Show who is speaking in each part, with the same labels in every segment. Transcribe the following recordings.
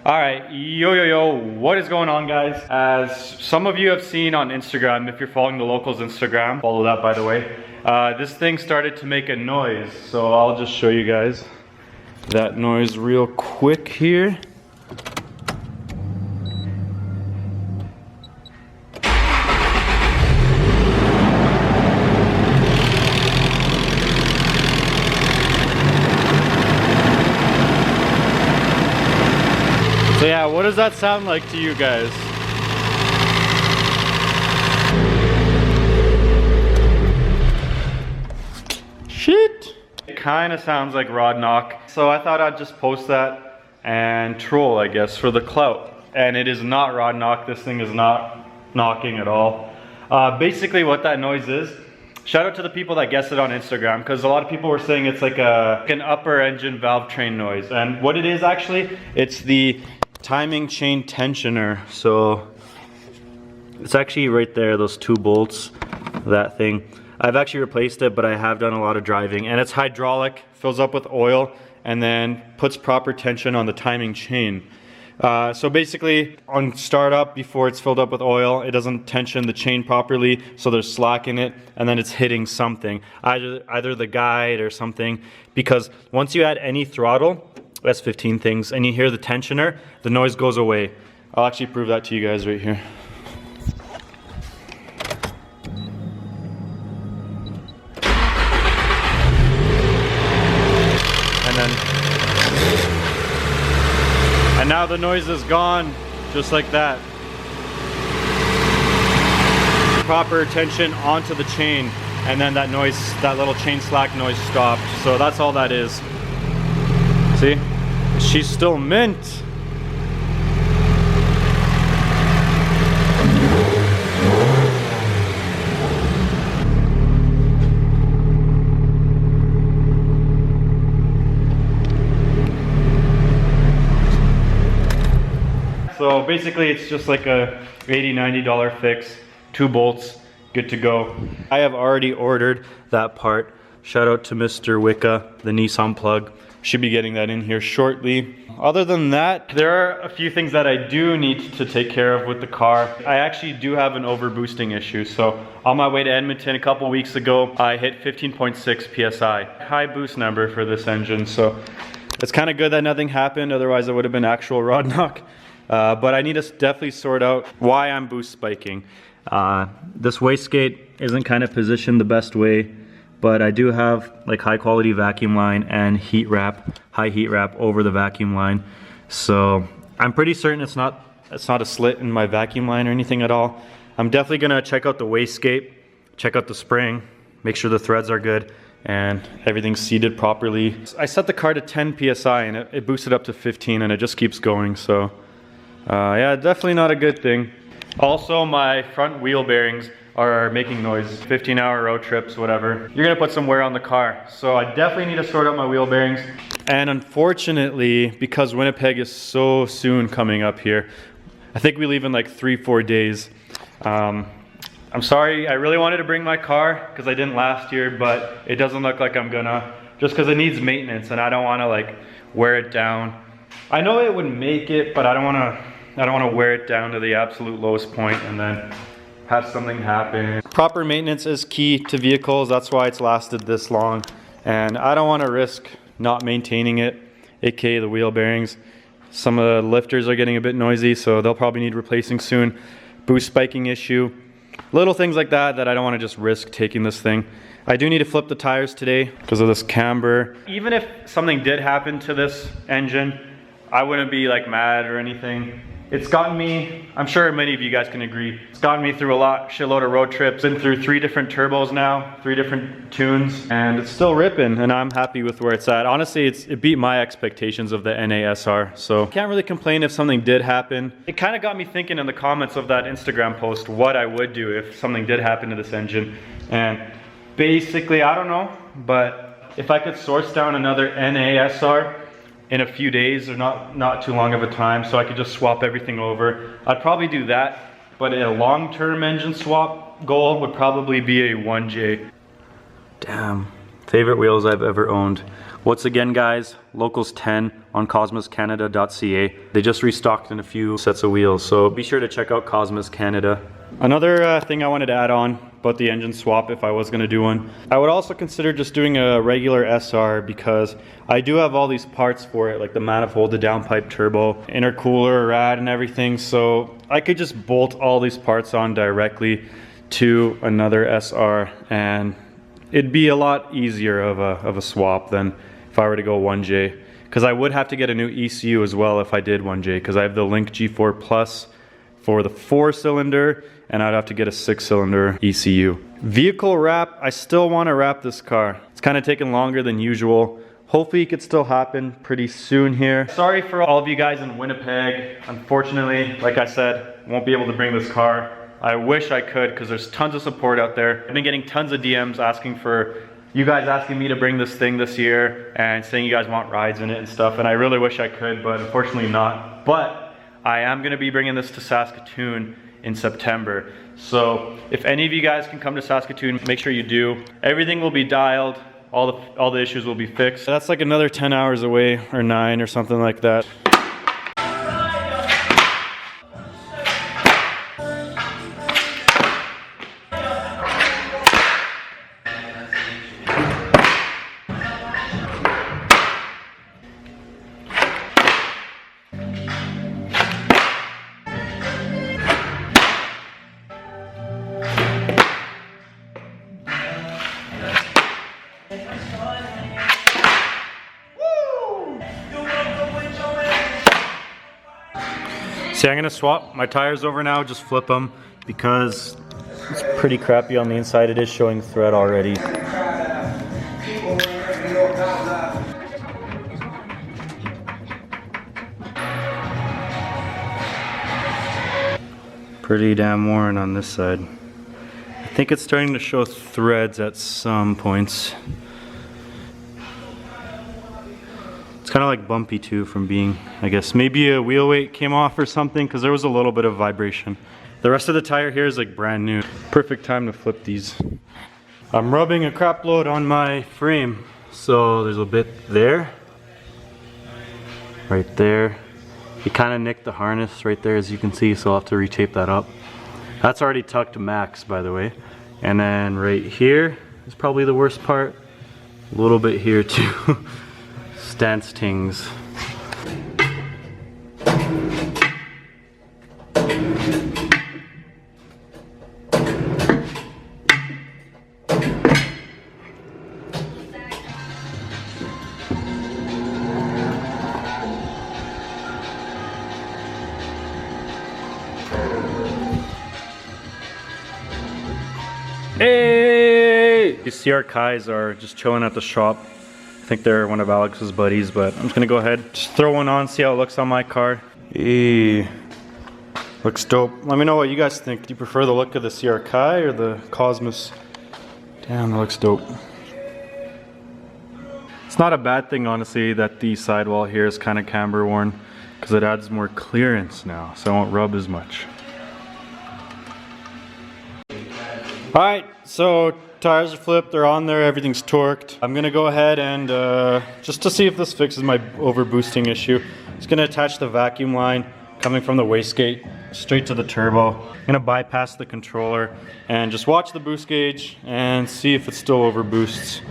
Speaker 1: Alright, yo, what is going on, guys? As some of you have seen on Instagram, if you're following the Lowcals Instagram, follow that by the way, this thing started to make a noise, so I'll just show you guys that noise real quick here. So yeah, what does that sound like to you guys? Shit! It kind of sounds like rod knock. So I thought I'd just post that and troll, I guess, for the clout. And it is not rod knock. This thing is not knocking at all. Basically what that noise is, shout out to the people that guessed it on Instagram, because a lot of people were saying it's like an upper engine valve train noise. And what it is actually, it's the timing chain tensioner. So it's actually right there, those two bolts, that thing. I've actually replaced it, but I have done a lot of driving, and it's hydraulic, fills up with oil, and then puts proper tension on the timing chain. So basically on startup, before it's filled up with oil, it doesn't tension the chain properly, so there's slack in it, and then it's hitting something, either the guide or something, because once you add any throttle, S15 things, and you hear the tensioner, the noise goes away. I'll actually prove that to you guys right here. And now the noise is gone, just like that. Proper tension onto the chain, and then that noise, that little chain slack noise stopped. So that's all that is. See? She's still mint. So basically it's just like a $80–90 fix, 2 bolts, good to go. I have already ordered that part. Shout out to Mr. Wicca, the Nissan plug. Should be getting that in here shortly. Other than that, there are a few things that I do need to take care of with the car. I actually do have an overboosting issue. So on my way to Edmonton a couple weeks ago, I hit 15.6 PSI. High boost number for this engine. So it's kind of good that nothing happened. Otherwise it would have been actual rod knock. But I need to definitely sort out why I'm boost spiking. This wastegate isn't kind of positioned the best way, but I do have like high quality vacuum line and heat wrap, high heat wrap over the vacuum line. So I'm pretty certain it's not a slit in my vacuum line or anything at all. I'm definitely gonna check out the wastegate, check out the spring, make sure the threads are good and everything's seated properly. I set the car to 10 PSI and it boosted up to 15 and it just keeps going. So yeah, definitely not a good thing. Also, my front wheel bearings are making noise. 15-hour road trips, whatever. You're gonna put some wear on the car. So I definitely need to sort out my wheel bearings. And unfortunately, because Winnipeg is so soon coming up here, I think we leave in like 3-4 days. I'm sorry, I really wanted to bring my car because I didn't last year, but it doesn't look like I'm gonna, just because it needs maintenance and I don't wanna like wear it down. I know it would make it, but I don't wanna wear it down to the absolute lowest point and then have something happen. Proper maintenance is key to vehicles. That's why it's lasted this long. And I don't want to risk not maintaining it, aka the wheel bearings. Some of the lifters are getting a bit noisy, so they'll probably need replacing soon. Boost spiking issue. Little things like that I don't want to just risk taking this thing. I do need to flip the tires today because of this camber. Even if something did happen to this engine, I wouldn't be like mad or anything. It's gotten me, I'm sure many of you guys can agree, it's gotten me through a shitload of road trips. Been through 3 different turbos now, 3 different tunes, and it's still ripping, and I'm happy with where it's at. Honestly, it beat my expectations of the NASR, so can't really complain if something did happen. It kind of got me thinking in the comments of that Instagram post what I would do if something did happen to this engine. And basically, I don't know, but if I could source down another NASR in a few days or not too long of a time, so I could just swap everything over, I'd probably do that. But a long-term engine swap goal would probably be a 1J. Damn, favorite wheels I've ever owned. Once again guys, Lowcals 10 on cosmoscanada.ca. They just restocked in a few sets of wheels, so be sure to check out Cosmos Canada. Another thing I wanted to add on about the engine swap if I was going to do one. I would also consider just doing a regular SR because I do have all these parts for it, like the manifold, the downpipe turbo, intercooler, rad and everything, so I could just bolt all these parts on directly to another SR and it'd be a lot easier of a swap than if I were to go 1J, because I would have to get a new ECU as well if I did 1J, because I have the Link G4 Plus for the 4-cylinder and I'd have to get a 6-cylinder ECU. Vehicle wrap, I still want to wrap this car. It's kind of taking longer than usual. Hopefully it could still happen pretty soon here. Sorry for all of you guys in Winnipeg. Unfortunately, like I said, won't be able to bring this car. I wish I could because there's tons of support out there. I've been getting tons of DMs asking for you guys asking me to bring this thing this year and saying you guys want rides in it and stuff, and I really wish I could, but unfortunately not. But I am going to be bringing this to Saskatoon in September. So if any of you guys can come to Saskatoon, make sure you do. Everything will be dialed, all the issues will be fixed. That's like another 10 hours away or 9 or something like that. See, I'm gonna swap my tires over now, just flip them, because it's pretty crappy on the inside. It is showing thread already. Pretty damn worn on this side. I think it's starting to show threads at some points. It's kind of like bumpy too from being, I guess, maybe a wheel weight came off or something, because there was a little bit of vibration. The rest of the tire here is like brand new. Perfect time to flip these. I'm rubbing a crap load on my frame. So there's a bit there, right there. It kind of nicked the harness right there, as you can see, so I'll have to retape that up. That's already tucked to max, by the way. And then right here is probably the worst part. A little bit here too. Stance tings. Hey! These CR Kais are just chilling at the shop. I think they're one of Alex's buddies, but I'm just gonna go ahead, just throw one on, see how it looks on my car. Hey, looks dope. Let me know what you guys think. Do you prefer the look of the CR Kai or the Cosmos? Damn, that looks dope. It's not a bad thing, honestly, that the sidewall here is kind of camber worn, because it adds more clearance now, so it won't rub as much. Alright, so tires are flipped, they're on there, everything's torqued. I'm gonna go ahead and, just to see if this fixes my overboosting issue, just gonna attach the vacuum line coming from the wastegate straight to the turbo. I'm gonna bypass the controller and just watch the boost gauge and see if it still overboosts.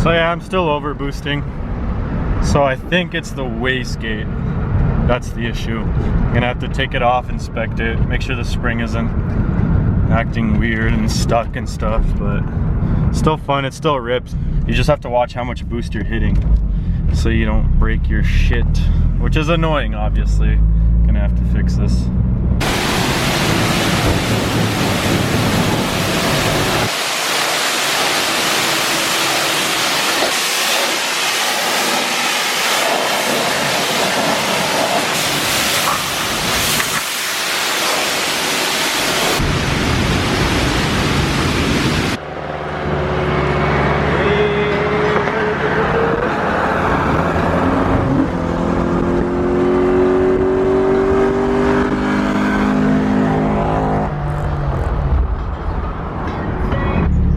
Speaker 1: So yeah, I'm still over boosting. So I think it's the wastegate. That's the issue. I'm gonna have to take it off, inspect it, make sure the spring isn't acting weird and stuck and stuff, but still fun, it still rips. You just have to watch how much boost you're hitting so you don't break your shit, which is annoying, obviously. Gonna have to fix this.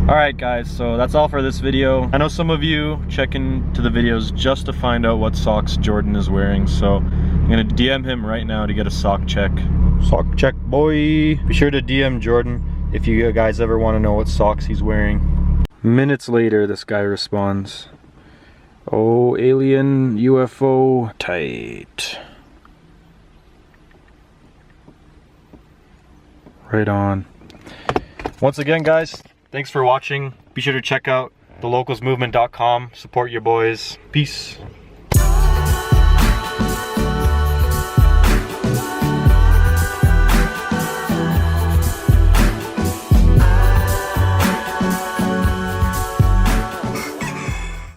Speaker 1: Alright guys, so that's all for this video. I know some of you check into the videos just to find out what socks Jordan is wearing, so I'm gonna DM him right now to get a sock check. Sock check, boy! Be sure to DM Jordan if you guys ever want to know what socks he's wearing. Minutes later, this guy responds, "Oh, alien UFO tight." Right on. Once again guys, thanks for watching. Be sure to check out thelocalsmovement.com. Support your boys. Peace.